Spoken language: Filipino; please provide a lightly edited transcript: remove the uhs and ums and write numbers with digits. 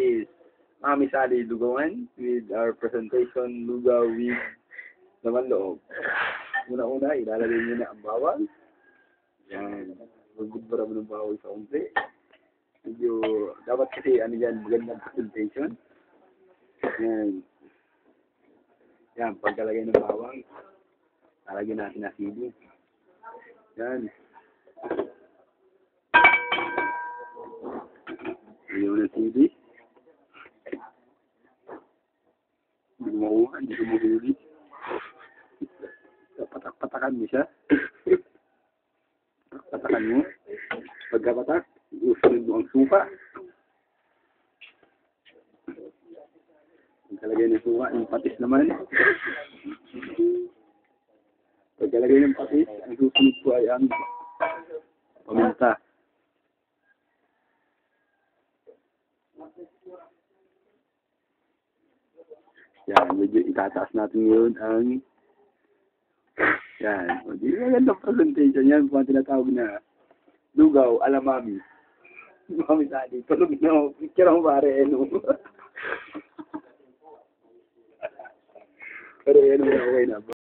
is Mami Sally Lugawan with our presentation, Lugaw with Laman Loob. Una-una, ilalagay nyo na ang bawang. Yan. Magbudbara mo ng bawang sa unti. Medyo, dapat kasi, magandang presentation. Yan. Yan, pagkalagay ng bawang, lalagyan natin na sili. Yan. Lagyan mo ng sili. Hindi ko makuha, hindi ko mahuli. Patak-patakan mo siya. Patakan mo. Pagkapatak, usunod mo ang suka. Pagkalagay ng suka, yung patis naman. Pagkalagay ng patis, ang susunod po ay ang paminta. Yan, medyo itataas natin yun ang yan. Hindi magandang presentation yan. Kung tinatawag na Lugaw ala Mami. Mami Sally. Tulog na ako. Picture ako pare. Pero yan, okay na.